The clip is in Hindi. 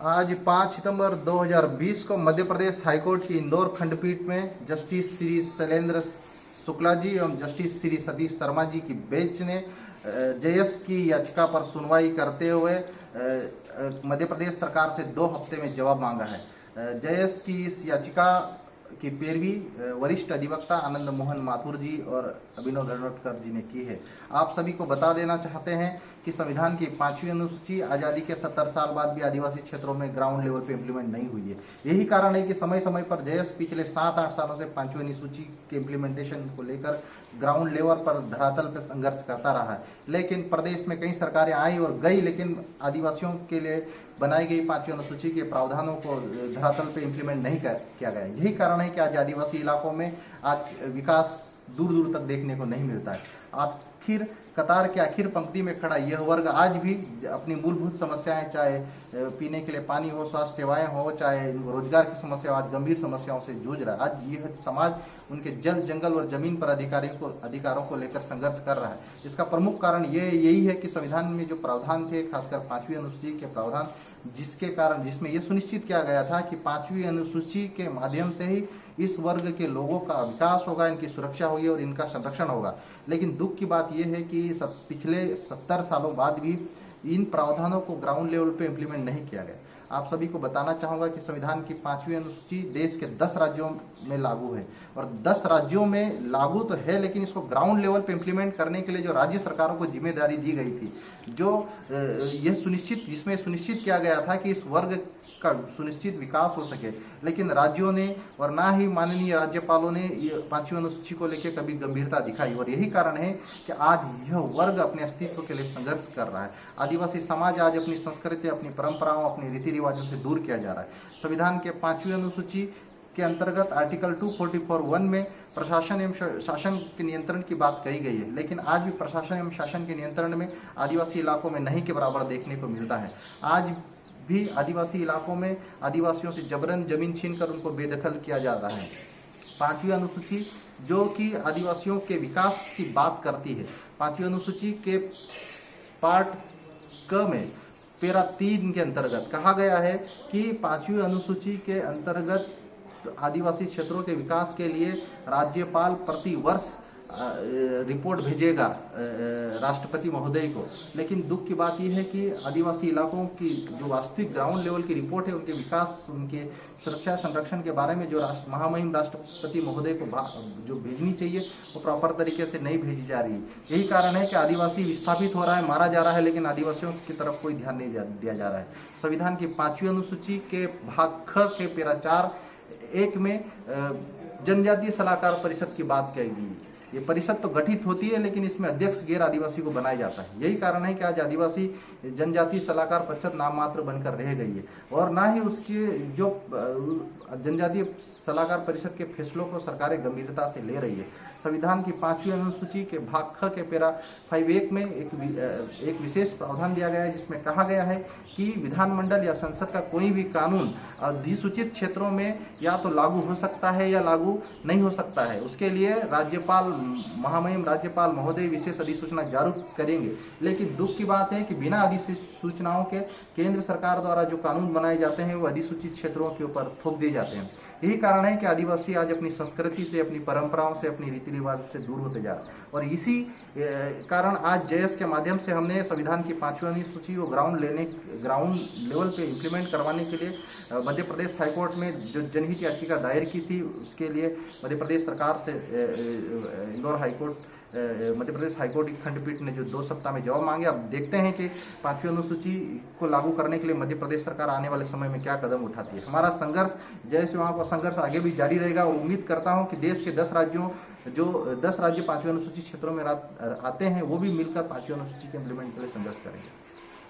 आज 5 सितंबर 2020 को मध्य प्रदेश हाईकोर्ट की इंदौर खंडपीठ में जस्टिस श्री शैलेंद्र शुक्ला जी एवं जस्टिस श्री सतीश शर्मा जी की बेंच ने जेएस की याचिका पर सुनवाई करते हुए मध्य प्रदेश सरकार से 2 हफ्ते में जवाब मांगा है। जेएस की इस याचिका की पैरवी वरिष्ठ अधिवक्ता आनंद मोहन माथुर जी और अभिनव धनोटकर जी ने की है। आप सभी को बता देना चाहते हैं कि संविधान की 5वीं अनुसूची आज़ादी के 70 साल बाद भी आदिवासी क्षेत्रों में ग्राउंड लेवल पे इम्प्लीमेंट नहीं हुई है। यही कारण है कि समय समय पर जेएस पिछले 7-8 सालों से 5वीं अनुसूची के इम्प्लीमेंटेशन को लेकर ग्राउंड लेवल पर धरातल पर संघर्ष करता रहा है। लेकिन प्रदेश में कई सरकारें आई और गई, लेकिन आदिवासियों के लिए बनाई गई 5वीं अनुसूची के प्रावधानों को धरातल पे इम्प्लीमेंट नहीं किया गया। यही कारण है कि आज आदिवासी इलाकों में आज विकास दूर दूर तक देखने को नहीं मिलता है। आखिर कतार के आखिर पंक्ति में खड़ा यह वर्ग आज भी अपनी मूलभूत समस्याएं, चाहे पीने के लिए पानी हो, स्वास्थ्य सेवाएं हो, चाहे रोजगार की समस्या, आज गंभीर समस्याओं से जूझ रहा है। आज यह समाज उनके जल, जंगल और जमीन पर अधिकारों को लेकर संघर्ष कर रहा है। इसका प्रमुख कारण यही है कि संविधान में जो प्रावधान थे, खासकर 5वीं अनुसूची के प्रावधान, जिसमें यह सुनिश्चित किया गया था कि 5वीं अनुसूची के माध्यम से ही इस वर्ग के लोगों का विकास होगा, इनकी सुरक्षा होगी और इनका संरक्षण होगा। लेकिन दुख की बात यह है कि पिछले 70 सालों बाद भी इन प्रावधानों को ग्राउंड लेवल पे इम्प्लीमेंट नहीं किया गया। आप सभी को बताना चाहूँगा कि संविधान की 5वीं अनुसूची देश के 10 राज्यों में लागू है और 10 राज्यों में लागू तो है, लेकिन इसको ग्राउंड लेवल पे इम्प्लीमेंट करने के लिए जो राज्य सरकारों को जिम्मेदारी दी गई थी, जिसमें सुनिश्चित किया गया था कि इस वर्ग का सुनिश्चित विकास हो सके, लेकिन राज्यों ने और ना ही माननीय राज्यपालों ने 5वीं अनुसूची को लेकर कभी गंभीरता दिखाई। और यही कारण है कि आज यह वर्ग अपने अस्तित्व के लिए संघर्ष कर रहा है। आदिवासी समाज आज अपनी संस्कृति, अपनी परंपराओं, अपने रीति रिवाजों से दूर किया जा रहा है। संविधान के 5वीं अनुसूची के अंतर्गत आर्टिकल 244(1) में प्रशासन एवं शासन के नियंत्रण की बात कही गई है, लेकिन आज भी प्रशासन एवं शासन के नियंत्रण में आदिवासी इलाकों में नहीं के बराबर देखने को मिलता है। आज भी आदिवासी इलाकों में आदिवासियों से जबरन जमीन छीनकर उनको बेदखल किया जा रहा है। 5वीं अनुसूची जो कि आदिवासियों के विकास की बात करती है, 5वीं अनुसूची के पार्ट क में पैरा 3 के अंतर्गत कहा गया है कि 5वीं अनुसूची के अंतर्गत आदिवासी क्षेत्रों के विकास के लिए राज्यपाल प्रति वर्ष रिपोर्ट भेजेगा राष्ट्रपति महोदय को। लेकिन दुख की बात यह है कि आदिवासी इलाकों की जो वास्तविक ग्राउंड लेवल की रिपोर्ट है, उनके विकास, उनके सुरक्षा संरक्षण के बारे में जो महामहिम राष्ट्रपति महोदय को जो भेजनी चाहिए, वो प्रॉपर तरीके से नहीं भेजी जा रही। यही कारण है कि आदिवासी विस्थापित हो रहा है, मारा जा रहा है, लेकिन आदिवासियों की तरफ कोई ध्यान नहीं दिया जा रहा है। संविधान की 5वीं अनुसूची के भाग ख के पैरा 4(1) में जनजातीय सलाहकार परिषद की बात कही गई। ये परिषद तो गठित होती है, लेकिन इसमें अध्यक्ष गैर आदिवासी को बनाया जाता है। यही कारण है कि आज आदिवासी जनजातीय सलाहकार परिषद नाम मात्र बनकर रह गई है और ना ही उसके जो जनजातीय सलाहकार परिषद के फैसलों को सरकारें गंभीरता से ले रही है। संविधान की 5वीं अनुसूची के भाग ख के पैरा 5(1) में एक विशेष प्रावधान दिया गया है, जिसमें कहा गया है कि विधानमंडल या संसद का कोई भी कानून अधिसूचित क्षेत्रों में या तो लागू हो सकता है या लागू नहीं हो सकता है। उसके लिए महामहिम राज्यपाल महोदय विशेष अधिसूचना जारी करेंगे। लेकिन दुख की बात है कि बिना अधिसूचनाओं के केंद्र सरकार द्वारा जो कानून बनाए जाते हैं, वो अधिसूचित क्षेत्रों के ऊपर थोप दिए जाते हैं। यही कारण है कि आदिवासी आज अपनी संस्कृति से, अपनी परंपराओं से, अपनी रीति रिवाज से दूर होते जा रहे हैं। और इसी कारण आज जेएस के माध्यम से हमने संविधान की 5वीं अनुसूची को ग्राउंड लेवल पे इम्प्लीमेंट करवाने के लिए मध्य प्रदेश हाईकोर्ट में जो जनहित याचिका दायर की थी, उसके लिए मध्य प्रदेश सरकार से मध्य प्रदेश हाईकोर्ट की खंडपीठ ने जो 2 सप्ताह में जवाब मांगे। अब देखते हैं कि 5वीं अनुसूची को लागू करने के लिए मध्य प्रदेश सरकार आने वाले समय में क्या कदम उठाती है। हमारा संघर्ष, जैसे वहाँ का संघर्ष आगे भी जारी रहेगा और उम्मीद करता हूँ कि देश के 10 राज्य 5वीं अनुसूची क्षेत्रों में आते हैं, वो भी मिलकर 5वीं अनुसूची के इम्प्लीमेंट के लिए संघर्ष करेंगे।